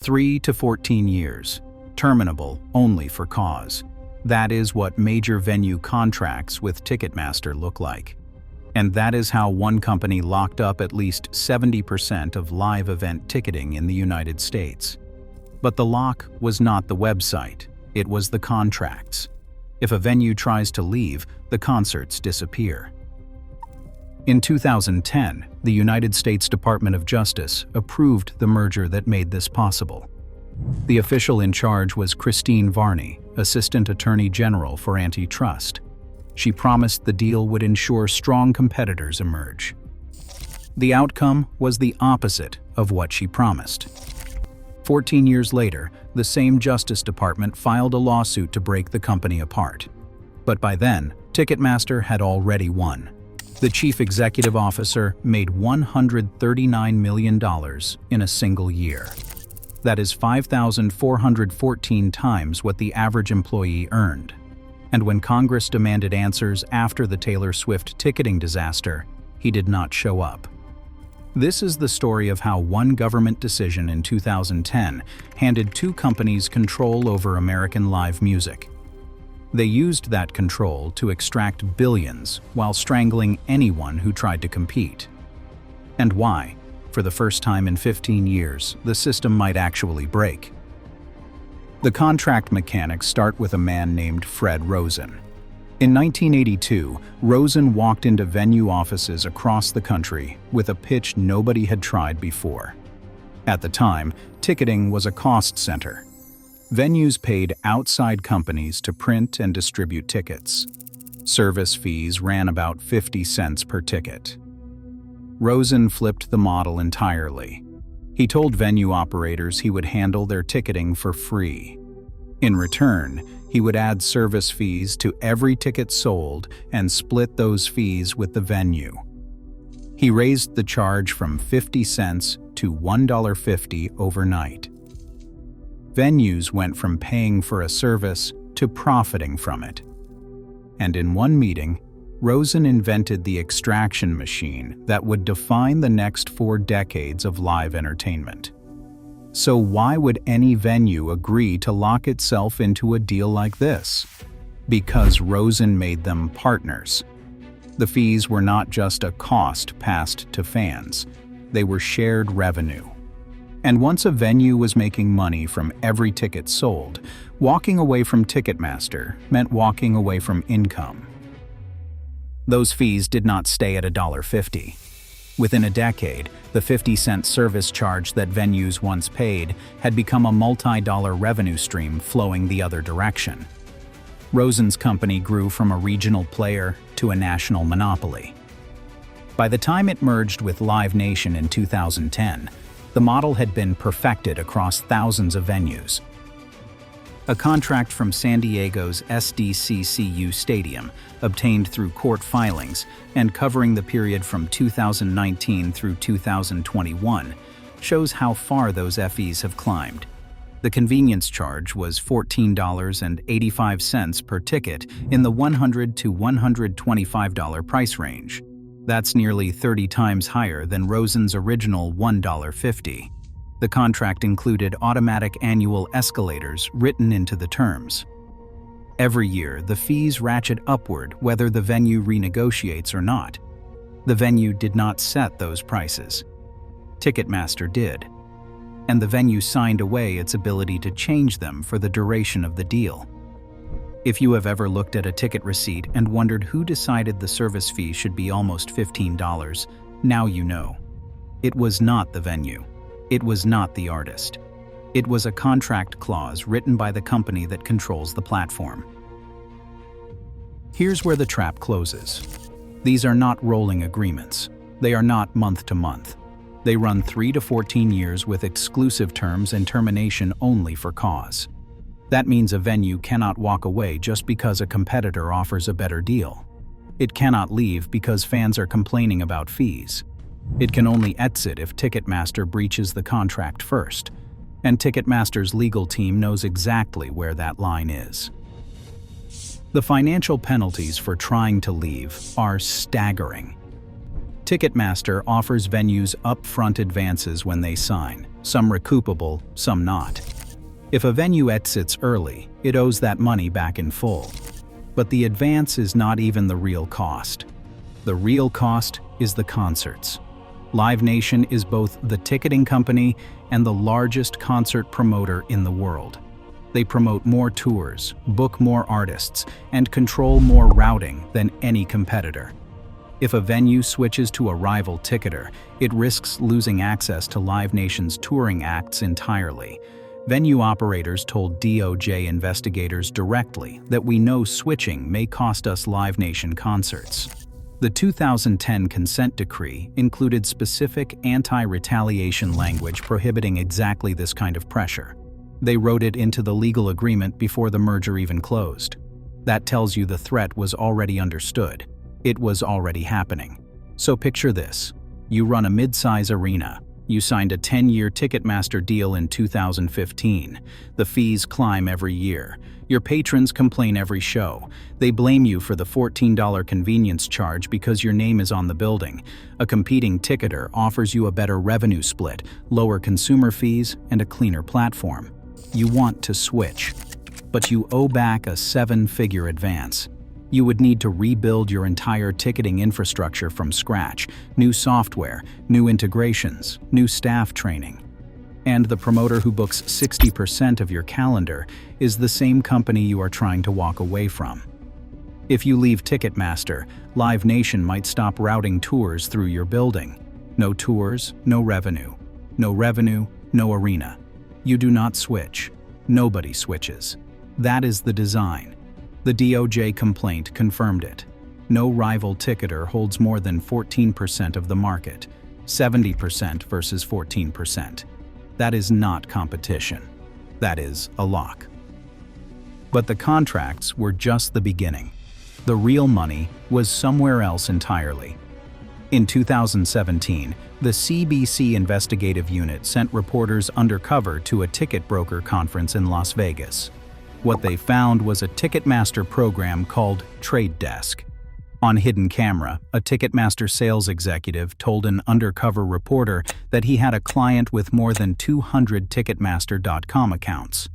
3 to 14 years, terminable only for cause. That is what major venue contracts with Ticketmaster look like. And that is how one company locked up at least 70% of live event ticketing in the United States. But the lock was not the website, it was the contracts. If a venue tries to leave, the concerts disappear. In 2010, the United States Department of Justice approved the merger that made this possible. The official in charge was Christine Varney, Assistant Attorney General for Antitrust. She promised the deal would ensure strong competitors emerge. The outcome was the opposite of what she promised. 14 years later, the same Justice Department filed a lawsuit to break the company apart. But by then, Ticketmaster had already won. The chief executive officer made $139 million in a single year. That is 5,414 times what the average employee earned. And when Congress demanded answers after the Taylor Swift ticketing disaster, he did not show up. This is the story of how one government decision in 2010 handed two companies control over American live music. They used that control to extract billions while strangling anyone who tried to compete. And why, for the first time in 15 years, the system might actually break. The contract mechanics start with a man named Fred Rosen. In 1982, Rosen walked into venue offices across the country with a pitch nobody had tried before. At the time, ticketing was a cost center. Venues paid outside companies to print and distribute tickets. Service fees ran about 50 cents per ticket. Rosen flipped the model entirely. He told venue operators he would handle their ticketing for free. In return, he would add service fees to every ticket sold and split those fees with the venue. He raised the charge from 50 cents to $1.50 overnight. Venues went from paying for a service to profiting from it. And in one meeting, Rosen invented the extraction machine that would define the next 4 decades of live entertainment. So why would any venue agree to lock itself into a deal like this? Because Rosen made them partners. The fees were not just a cost passed to fans, they were shared revenue. And once a venue was making money from every ticket sold, walking away from Ticketmaster meant walking away from income. Those fees did not stay at $1.50. Within a decade, the 50-cent service charge that venues once paid had become a multi-dollar revenue stream flowing the other direction. Rosen's company grew from a regional player to a national monopoly. By the time it merged with Live Nation in 2010, the model had been perfected across thousands of venues. A contract from San Diego's SDCCU Stadium, obtained through court filings and covering the period from 2019 through 2021, shows how far those fees have climbed. The convenience charge was $14.85 per ticket in the $100 to $125 price range. That's nearly 30 times higher than Rosen's original $1.50. The contract included automatic annual escalators written into the terms. Every year, the fees ratchet upward whether the venue renegotiates or not. The venue did not set those prices. Ticketmaster did. And the venue signed away its ability to change them for the duration of the deal. If you have ever looked at a ticket receipt and wondered who decided the service fee should be almost $15, now you know. It was not the venue. It was not the artist. It was a contract clause written by the company that controls the platform. Here's where the trap closes. These are not rolling agreements. They are not month to month. They run 3 to 14 years with exclusive terms and termination only for cause. That means a venue cannot walk away just because a competitor offers a better deal. It cannot leave because fans are complaining about fees. It can only exit if Ticketmaster breaches the contract first, and Ticketmaster's legal team knows exactly where that line is. The financial penalties for trying to leave are staggering. Ticketmaster offers venues upfront advances when they sign, some recoupable, some not. If a venue exits early, it owes that money back in full. But the advance is not even the real cost. The real cost is the concerts. Live Nation is both the ticketing company and the largest concert promoter in the world. They promote more tours, book more artists, and control more routing than any competitor. If a venue switches to a rival ticketer, it risks losing access to Live Nation's touring acts entirely. Venue operators told DOJ investigators directly that we know switching may cost us Live Nation concerts. The 2010 consent decree included specific anti-retaliation language prohibiting exactly this kind of pressure. They wrote it into the legal agreement before the merger even closed. That tells you the threat was already understood. It was already happening. So picture this. You run a mid-size arena. You signed a 10-year Ticketmaster deal in 2015. The fees climb every year. Your patrons complain every show. They blame you for the $14 convenience charge because your name is on the building. A competing ticketer offers you a better revenue split, lower consumer fees, and a cleaner platform. You want to switch, but you owe back a 7-figure advance. You would need to rebuild your entire ticketing infrastructure from scratch, new software, new integrations, new staff training. And the promoter who books 60% of your calendar is the same company you are trying to walk away from. If you leave Ticketmaster, Live Nation might stop routing tours through your building. No tours, no revenue. No revenue, no arena. You do not switch. Nobody switches. That is the design. The DOJ complaint confirmed it. No rival ticketer holds more than 14% of the market, 70% versus 14%. That is not competition. That is a lock. But the contracts were just the beginning. The real money was somewhere else entirely. In 2017, the CBC investigative unit sent reporters undercover to a ticket broker conference in Las Vegas. What they found was a Ticketmaster program called TradeDesk. On hidden camera, a Ticketmaster sales executive told an undercover reporter that he had a client with more than 200 Ticketmaster.com accounts.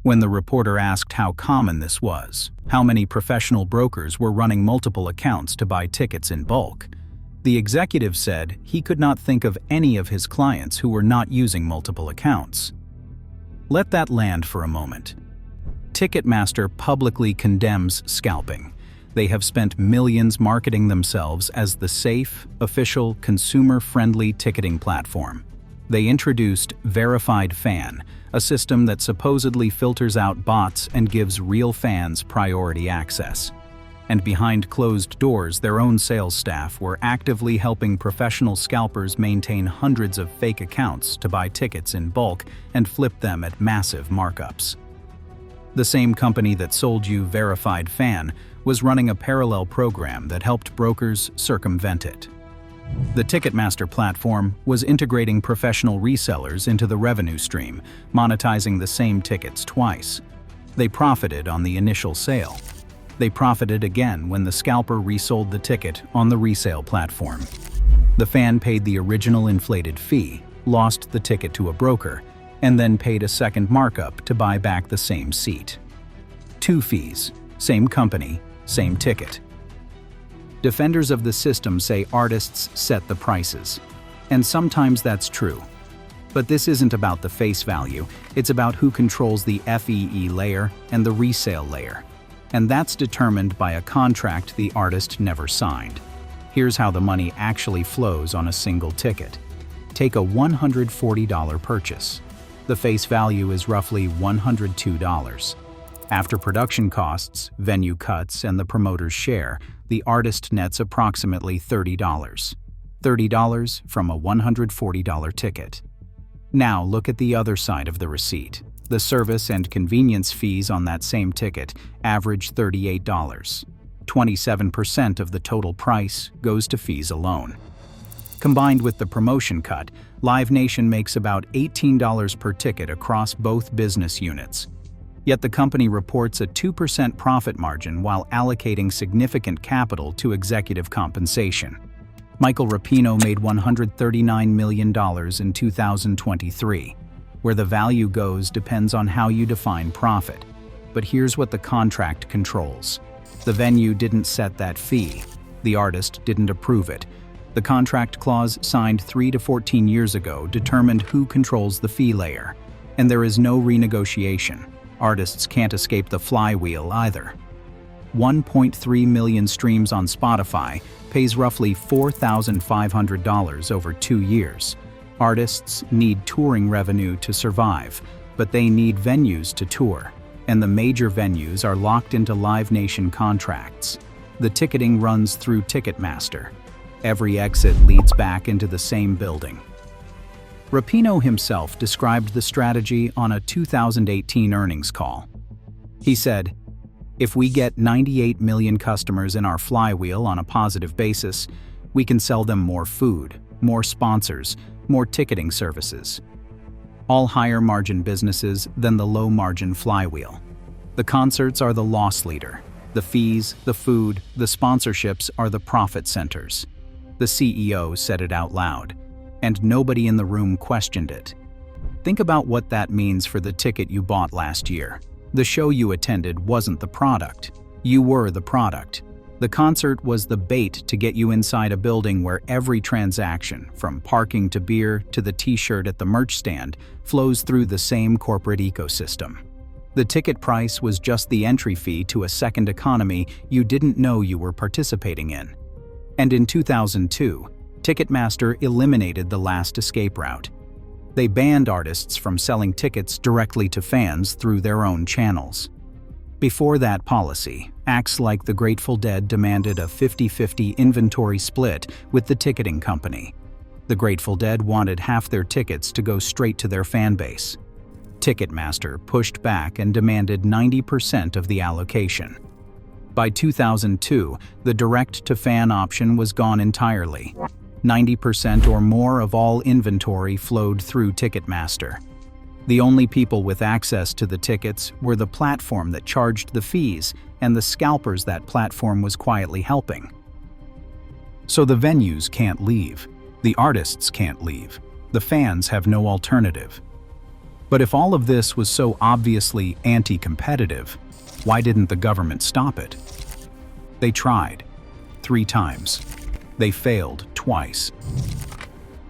When the reporter asked how common this was, how many professional brokers were running multiple accounts to buy tickets in bulk, the executive said he could not think of any of his clients who were not using multiple accounts. Let that land for a moment. Ticketmaster publicly condemns scalping. They have spent millions marketing themselves as the safe, official, consumer-friendly ticketing platform. They introduced Verified Fan, a system that supposedly filters out bots and gives real fans priority access. And behind closed doors, their own sales staff were actively helping professional scalpers maintain hundreds of fake accounts to buy tickets in bulk and flip them at massive markups. The same company that sold you Verified Fan was running a parallel program that helped brokers circumvent it. The Ticketmaster platform was integrating professional resellers into the revenue stream, monetizing the same tickets twice. They profited on the initial sale. They profited again when the scalper resold the ticket on the resale platform. The fan paid the original inflated fee, lost the ticket to a broker, and then paid a second markup to buy back the same seat. 2 fees, same company, same ticket. Defenders of the system say artists set the prices, and sometimes that's true. But this isn't about the face value, it's about who controls the FEE layer and the resale layer. And that's determined by a contract the artist never signed. Here's how the money actually flows on a single ticket. Take a $140 purchase. The face value is roughly $102. After production costs, venue cuts, and the promoter's share, the artist nets approximately $30. $30 from a $140 ticket. Now look at the other side of the receipt. The service and convenience fees on that same ticket average $38. 27% of the total price goes to fees alone. Combined with the promotion cut, Live Nation makes about $18 per ticket across both business units. Yet the company reports a 2% profit margin while allocating significant capital to executive compensation. Michael Rapino made $139 million in 2023. Where the value goes depends on how you define profit. But here's what the contract controls. The venue didn't set that fee. The artist didn't approve it. The contract clause signed 3 to 14 years ago determined who controls the fee layer. And there is no renegotiation. Artists can't escape the flywheel either. 1.3 million streams on Spotify pays roughly $4,500 over 2 years. Artists need touring revenue to survive, but they need venues to tour, and the major venues are locked into Live Nation contracts. The ticketing runs through Ticketmaster. Every exit leads back into the same building. Rapino himself described the strategy on a 2018 earnings call. He said, "If we get 98 million customers in our flywheel on a positive basis, we can sell them more food, more sponsors, more ticketing services. All higher margin businesses than the low margin flywheel. The concerts are the loss leader. The fees, the food, the sponsorships are the profit centers." The CEO said it out loud, and nobody in the room questioned it. Think about what that means for the ticket you bought last year. The show you attended wasn't the product. You were the product. The concert was the bait to get you inside a building where every transaction, from parking to beer to the t-shirt at the merch stand, flows through the same corporate ecosystem. The ticket price was just the entry fee to a second economy you didn't know you were participating in. And in 2002, Ticketmaster eliminated the last escape route. They banned artists from selling tickets directly to fans through their own channels. Before that policy, acts like the Grateful Dead demanded a 50-50 inventory split with the ticketing company. The Grateful Dead wanted half their tickets to go straight to their fan base. Ticketmaster pushed back and demanded 90% of the allocation. By 2002, the direct-to-fan option was gone entirely. 90% or more of all inventory flowed through Ticketmaster. The only people with access to the tickets were the platform that charged the fees and the scalpers that platform was quietly helping. So the venues can't leave. The artists can't leave. The fans have no alternative. But if all of this was so obviously anti-competitive, why didn't the government stop it? They tried 3 times. They failed twice.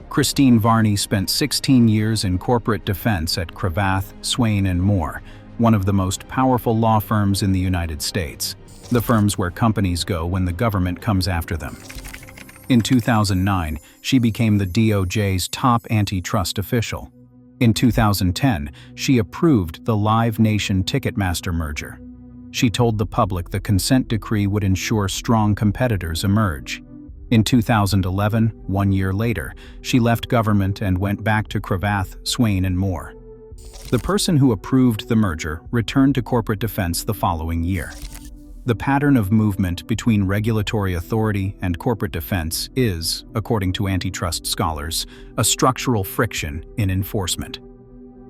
Christine Varney spent 16 years in corporate defense at Cravath, Swaine & Moore, one of the most powerful law firms in the United States, the firms where companies go when the government comes after them. In 2009, she became the DOJ's top antitrust official. In 2010, she approved the Live Nation Ticketmaster merger. She told the public the consent decree would ensure strong competitors emerge. In 2011, 1 year later, she left government and went back to Cravath, Swaine & Moore. The person who approved the merger returned to corporate defense the following year. The pattern of movement between regulatory authority and corporate defense is, according to antitrust scholars, a structural friction in enforcement.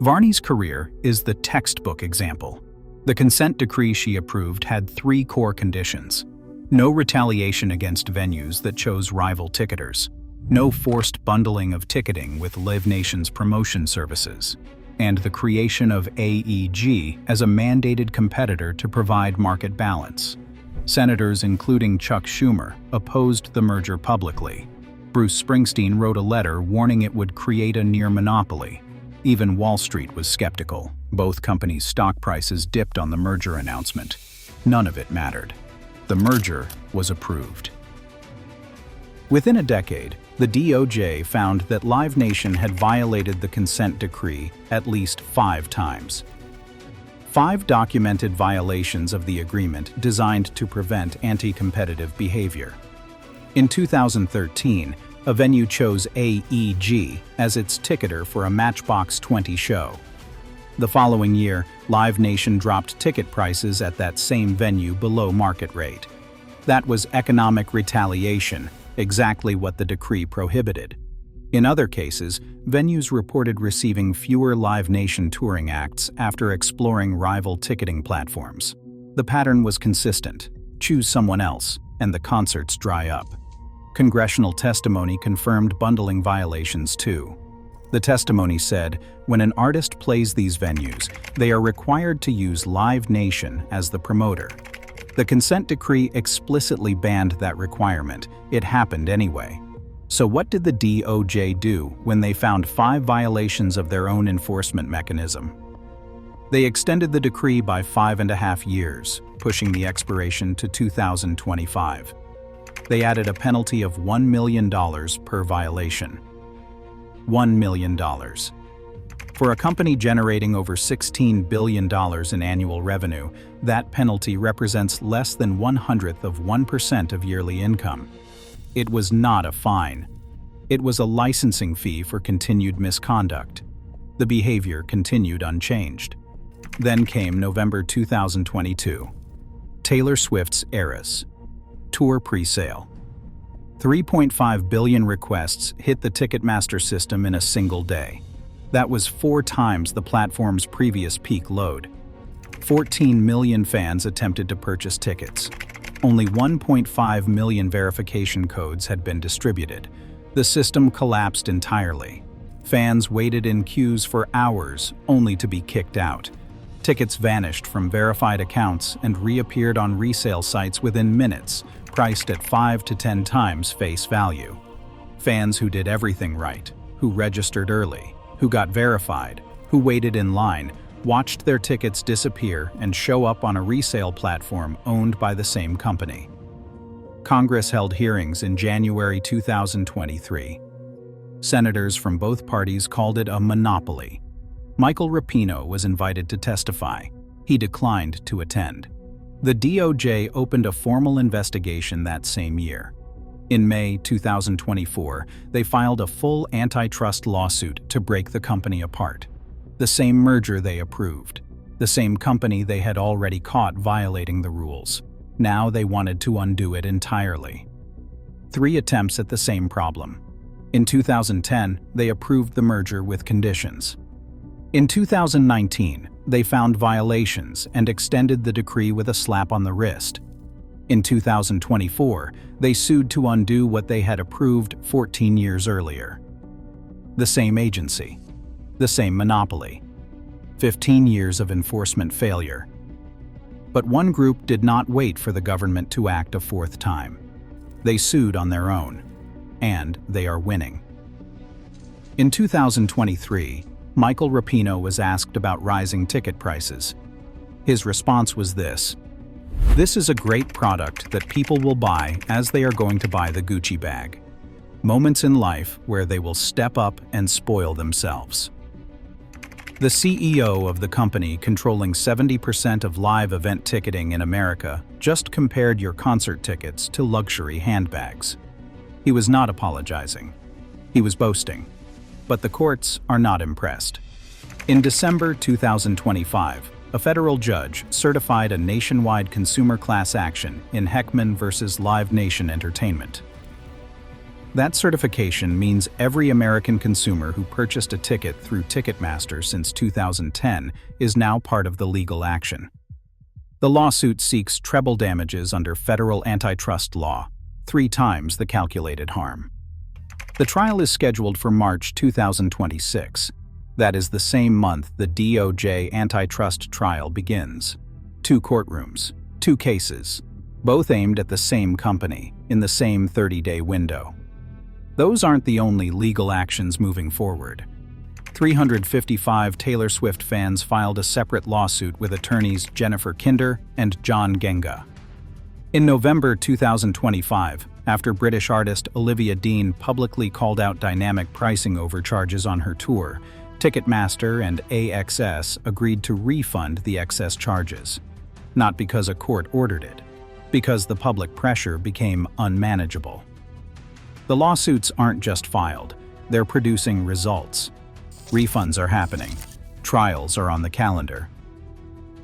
Varney's career is the textbook example. The consent decree she approved had 3 core conditions. No retaliation against venues that chose rival ticketers. No forced bundling of ticketing with Live Nation's promotion services. And the creation of AEG as a mandated competitor to provide market balance. Senators, including Chuck Schumer, opposed the merger publicly. Bruce Springsteen wrote a letter warning it would create a near monopoly. Even Wall Street was skeptical. Both companies' stock prices dipped on the merger announcement. None of it mattered. The merger was approved. Within a decade, the DOJ found that Live Nation had violated the consent decree at least 5 times. 5 documented violations of the agreement designed to prevent anti-competitive behavior. In 2013, a venue chose AEG as its ticketer for a Matchbox 20 show. The following year, Live Nation dropped ticket prices at that same venue below market rate. That was economic retaliation, exactly what the decree prohibited. In other cases, venues reported receiving fewer Live Nation touring acts after exploring rival ticketing platforms. The pattern was consistent: choose someone else, and the concerts dry up. Congressional testimony confirmed bundling violations too. The testimony said, when an artist plays these venues, they are required to use Live Nation as the promoter. The consent decree explicitly banned that requirement. It happened anyway. So what did the DOJ do when they found 5 violations of their own enforcement mechanism? They extended the decree by 5.5 years, pushing the expiration to 2025. They added a penalty of $1 million per violation. $1 million. For a company generating over $16 billion in annual revenue, that penalty represents less than 0.01% of yearly income. It was not a fine. It was a licensing fee for continued misconduct. The behavior continued unchanged. Then came November 2022. Taylor Swift's Eras. Tour pre-sale. 3.5 billion requests hit the Ticketmaster system in a single day. That was 4 times the platform's previous peak load. 14 million fans attempted to purchase tickets. Only 1.5 million verification codes had been distributed. The system collapsed entirely. Fans waited in queues for hours, only to be kicked out. Tickets vanished from verified accounts and reappeared on resale sites within minutes, priced at 5 to 10 times face value. Fans who did everything right, who registered early, who got verified, who waited in line, watched their tickets disappear and show up on a resale platform owned by the same company. Congress held hearings in January 2023. Senators from both parties called it a monopoly. Michael Rapino was invited to testify. He declined to attend. The DOJ opened a formal investigation that same year. In May 2024, they filed a full antitrust lawsuit to break the company apart. The same merger they approved. The same company they had already caught violating the rules. Now they wanted to undo it entirely. 3 attempts at the same problem. In 2010, they approved the merger with conditions. In 2019, they found violations and extended the decree with a slap on the wrist. In 2024, they sued to undo what they had approved 14 years earlier. The same agency. The same monopoly. 15 years of enforcement failure. But one group did not wait for the government to act a 4th time. They sued on their own. And they are winning. In 2023, Michael Rapino was asked about rising ticket prices. His response was this: "This is a great product that people will buy as they are going to buy the Gucci bag. Moments in life where they will step up and spoil themselves." The CEO of the company controlling 70% of live event ticketing in America just compared your concert tickets to luxury handbags. He was not apologizing. He was boasting. But the courts are not impressed. In December 2025, a federal judge certified a nationwide consumer class action in Heckman versus Live Nation Entertainment. That certification means every American consumer who purchased a ticket through Ticketmaster since 2010 is now part of the legal action. The lawsuit seeks treble damages under federal antitrust law, 3 times the calculated harm. The trial is scheduled for March 2026. That is the same month the DOJ antitrust trial begins. 2 courtrooms, 2 cases, both aimed at the same company in the same 30-day window. Those aren't the only legal actions moving forward. 355 Taylor Swift fans filed a separate lawsuit with attorneys Jennifer Kinder and John Genga. In November 2025, after British artist Olivia Dean publicly called out dynamic pricing overcharges on her tour, Ticketmaster and AXS agreed to refund the excess charges. Not because a court ordered it, because the public pressure became unmanageable. The lawsuits aren't just filed, they're producing results. Refunds are happening. Trials are on the calendar.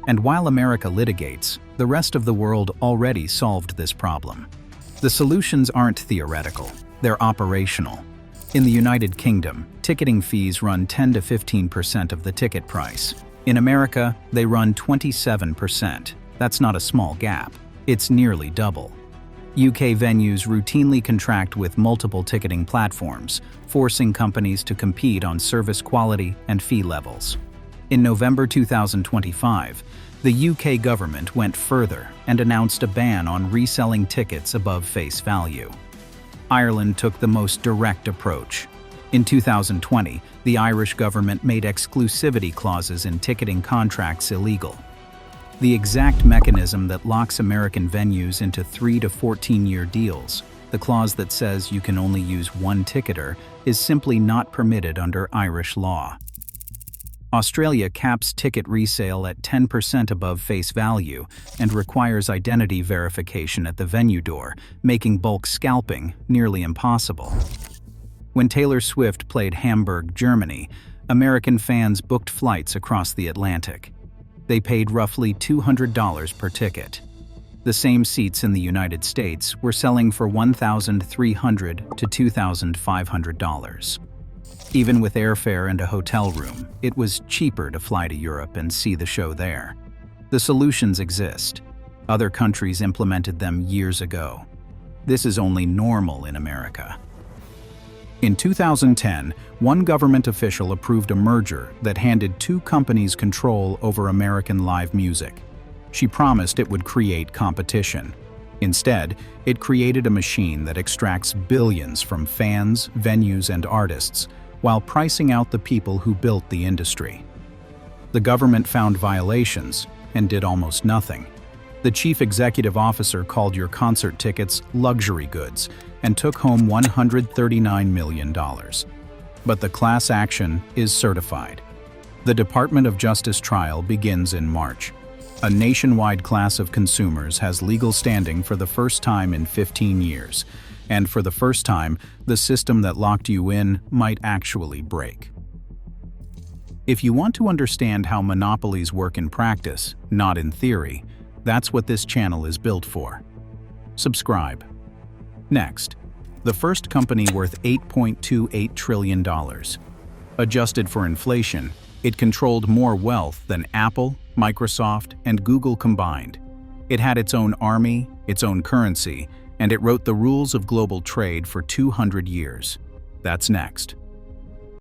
And while America litigates, the rest of the world already solved this problem. The solutions aren't theoretical, they're operational. In the United Kingdom, ticketing fees run 10 to 15% of the ticket price. In America, they run 27%. That's not a small gap. It's nearly double. UK venues routinely contract with multiple ticketing platforms, forcing companies to compete on service quality and fee levels. In November 2025, the UK government went further and announced a ban on reselling tickets above face value. Ireland took the most direct approach. In 2020, the Irish government made exclusivity clauses in ticketing contracts illegal. The exact mechanism that locks American venues into 3 to 14-year deals, the clause that says you can only use one ticketer, is simply not permitted under Irish law. Australia caps ticket resale at 10% above face value and requires identity verification at the venue door, making bulk scalping nearly impossible. When Taylor Swift played Hamburg, Germany, American fans booked flights across the Atlantic. They paid roughly $200 per ticket. The same seats in the United States were selling for $1,300 to $2,500. Even with airfare and a hotel room, it was cheaper to fly to Europe and see the show there. The solutions exist. Other countries implemented them years ago. This is only normal in America. In 2010, one government official approved a merger that handed two companies control over American live music. She promised it would create competition. Instead, it created a machine that extracts billions from fans, venues, and artists, while pricing out the people who built the industry. The government found violations and did almost nothing. The chief executive officer called your concert tickets luxury goods and took home $139 million. But the class action is certified. The Department of Justice trial begins in March. A nationwide class of consumers has legal standing for the first time in 15 years. And for the first time, the system that locked you in might actually break. If you want to understand how monopolies work in practice, not in theory, that's what this channel is built for. Subscribe. Next, the first company worth $8.28 trillion. Adjusted for inflation, it controlled more wealth than Apple, Microsoft, and Google combined. It had its own army, its own currency, and it wrote the rules of global trade for 200 years. That's next.